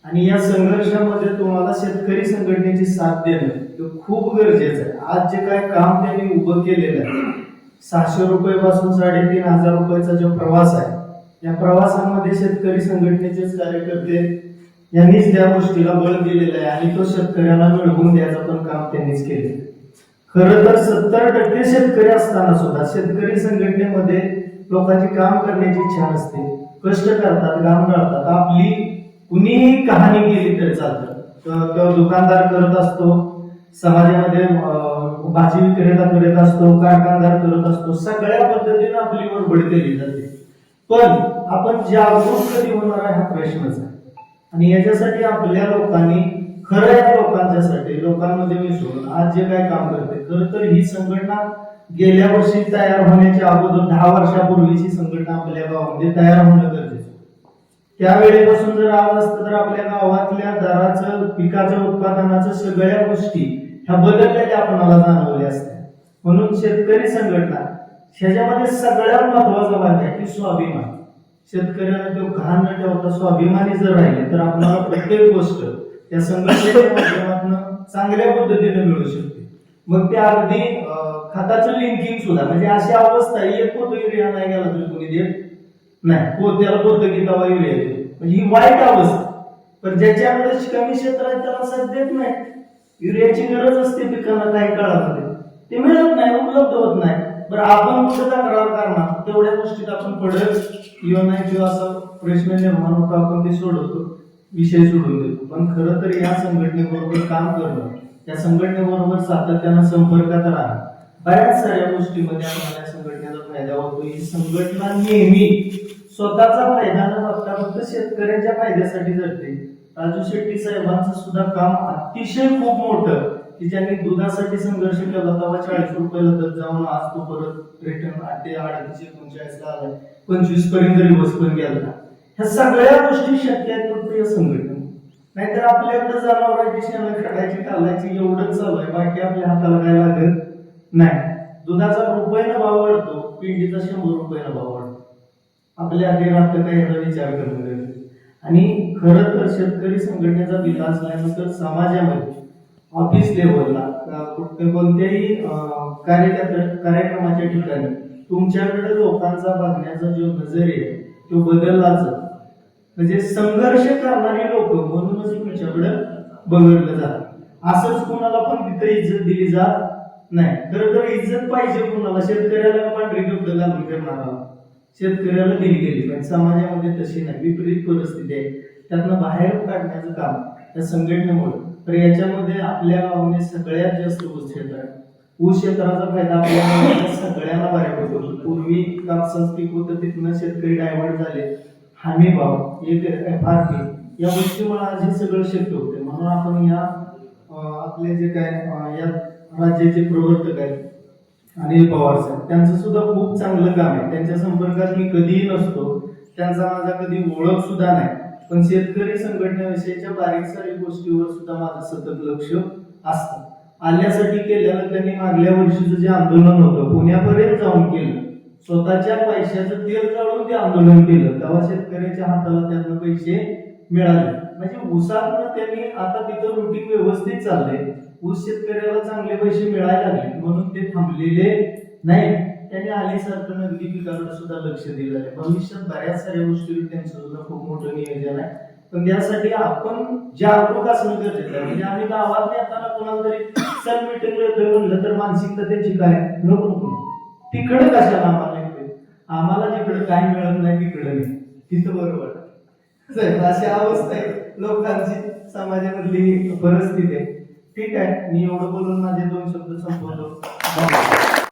आणि या संघर्षामध्ये तुम्हाला शेतकरी संघटनेची साथ देणं हे खूप गरजेचं आहे. आज जे काय काम त्यांनी उभं केलेलं आहे, 600 रुपये पासून 3500 रुपयाचा जो प्रवास आहे, या प्रवासामध्ये शेतकरी संघटनेचेच कार्यकर्ते यांनीच त्या गोष्टीला बळ दिलेलं आहे आणि तो शेतकऱ्यांना मिळवून द्यायचं पण काम त्यांनीच केले. खरं तर 70% शेतकरी असताना सुद्धा शेतकरी संघटनेमध्ये लोकांची काम करण्याची इच्छा नसते, कष्ट करतात, काम करतात. आपली कुणीही कहाणी केली तरी चालतं. किंवा दुकानदार करत असतो, समाजामध्ये भाजी विक्रेता करत असतो, कारखानदार करत असतो, सगळ्या पद्धतीने आपली बडबड केली जाते. पण आपण जागरूक कधी होणार आहे हा प्रश्नच आहे. आणि याच्यासाठी आपल्या लोकांनी खऱ्या लोकांच्यासाठी लोकांमध्ये मिसळून आज जे काय काम करते, खरं तर ही संघटना गेल्या वर्षी तयार होण्याच्या अगोदर 10 वर्षापूर्वीची संघटना आपल्या गावामध्ये तयार होणं गरजेचं. त्यावेळेपासून जर आज असतं तर आपल्या गावातल्या दराचं, पिकाचं, उत्पादनाचं सगळ्या गोष्टी ह्या बदललेल्या आपल्याला जाणवल्या असत्या. म्हणून शेतकरी संघटना ह्याच्यामध्ये सगळ्यात महत्वाचा भाग आहे की स्वाभिमान. शेतकऱ्याला तो घाण न ठेवता स्वाभिमानी जर राहिले तर आपल्याला प्रत्येक गोष्ट त्या संघटनेच्या माध्यमातून चांगल्या पद्धतीने मिळू शकते. मग ते अगदी खताचं लिंकिंग सुद्धा, म्हणजे अशी अवस्था आहे, एक पोत युरिया नाही गेला तरी कोणी देत नाही, पोत्याला पोत घेता युरिया देतो, म्हणजे ही वाईट अवस्था. पण ज्याच्याकडे कमी क्षेत्र आहे त्याला साथ देत नाही. युरियाची गरज असते पिकांना काही काळामध्ये, ते मिळत नाही, उपलब्ध होत नाही. बरं, आपण कुठे तक्रार करणार, तेवढ्या गोष्टीत आपण पडत किंवा नाही किंवा असा प्रश्न निर्माण होतो, आपण ते सोडवतो, विषय सोडून देतो. पण खरं तर या संघटनेबरोबर काम करणं, या संघटनेबरोबर सातत्यानं संपर्कात राहणं, बऱ्याच साऱ्या गोष्टीमध्ये आपल्याला या संघटनेचा फायदा होतो. ही संघटना नेहमी स्वतःचा फायदा न बघता फक्त शेतकऱ्यांच्या फायद्यासाठी जगते. राजू शेट्टी साहेबांचं सुद्धा काम अतिशय खूप मोठं, की ज्यांनी दुधासाठी संघर्ष केला तेव्हा 40 रुपयाला दर जाऊन आज तो परत रिटर्न 38-39 ला आलाय, 25 पर्यंत रिवर्स पण गेला. ह्या सगळ्या गोष्टी शक्य आहेत फक्त या संघटने. नाहीतर आपल्याकडे जनावरांची शेण काढायची, घालायची एवढंच चालू आहे, बाकी आपल्या हाताला काय लागत नाही. दुधाचा रुपयानं भाव वाढतो, पिंडीचा 100 रुपयानं भाव वाढतो. आपल्या आधी राहतं काय याचा विचार करणं गरजेचं. आणि खरं तर शेतकरी संघटनेचा विकास झाल्यानंतर समाजामध्ये ऑफिस लेवलला कोणत्याही कार्यक्रमाच्या ठिकाणी तुमच्याकडे लोकांचा बघण्याचा जो नजरिया आहे तो बदलला जातो. म्हणजे संघर्ष करणारी लोक म्हणूनच तुमच्याकडे बघितलं जातं. असंच कुणाला पण तिथे इज्जत दिली जात नाही. खरं तर इज्जत पाहिजे कुणाला, शेतकऱ्याला पांढरी कपडे घालून करणारा शेतकऱ्याला दिली गेली पाहिजे. समाजामध्ये तशी नाही, विपरीत परिस्थिती आहे. त्यातनं बाहेर काढण्याचं काम त्या संघटनेमुळे. तर याच्यामध्ये आपल्या गावामध्ये सगळ्यात जास्त ऊस क्षेत्र आहे. ऊस क्षेत्राचा फायदा आपल्या सगळ्यांना बऱ्यापैकी होतो. पूर्वी कापसाचं पीक होतं, तिथनं शेतकरी डायव्हर्ट झाले. हमी भाव, एक FRP, या गोष्टीमुळे आज हे सगळं शक्य होते. म्हणून आपण या आपले जे काय या राज्याचे प्रवर्तक आहेत अनिल पवार साहेब, त्यांचं सुद्धा खूप चांगलं काम आहे. त्यांच्या संपर्कात मी कधीही नसतो, त्यांचा माझा कधी ओळख सुद्धा नाही, पण शेतकरी संघटनेविषयीच्या बारीक सारीक गोष्टीवर सुद्धा माझं सतत लक्ष असतं. आल्यासाठी केलेलं त्यांनी मागल्या वर्षीचं जे आंदोलन होतं पुण्यापर्यंत जाऊन केलं, स्वतःच्या पैशाचं तेल जाळून ते आंदोलन केलं, तेव्हा शेतकऱ्याच्या हाताला त्यातनं पैसे मिळाले. म्हणजे ऊसातनं त्यांनी आता तिथं रुटीन व्यवस्थित चाललंय, ऊस शेतकऱ्याला चांगले पैसे मिळायला लागले म्हणून ते थांबलेले नाही. त्यांनी आलीसारखं नगदी पिकाकडे सुद्धा लक्ष दिलं आहे. भविष्यात बऱ्याच साऱ्या गोष्टीवर त्यांचं सुद्धा खूप मोठं नियोजन आहे. पण त्यासाठी आपण जागरूक असणं गरजेचं आहे. म्हणजे आम्ही गावात येताना कोणाला तरी चल मीटिंग येतोय म्हणलं तर मानसिकता त्यांची काय, नको नको तिकडे कशाला आम्हाला येते, आम्हाला जिकडे काय मिळत नाही तिकडे नाही, तिथं बरोबर. अशी अवस्था आहे लोकांची, समाजामधली परिस्थिती आहे. ठीक आहे, मी एवढं बोलून माझे 2 शब्द संपवतो.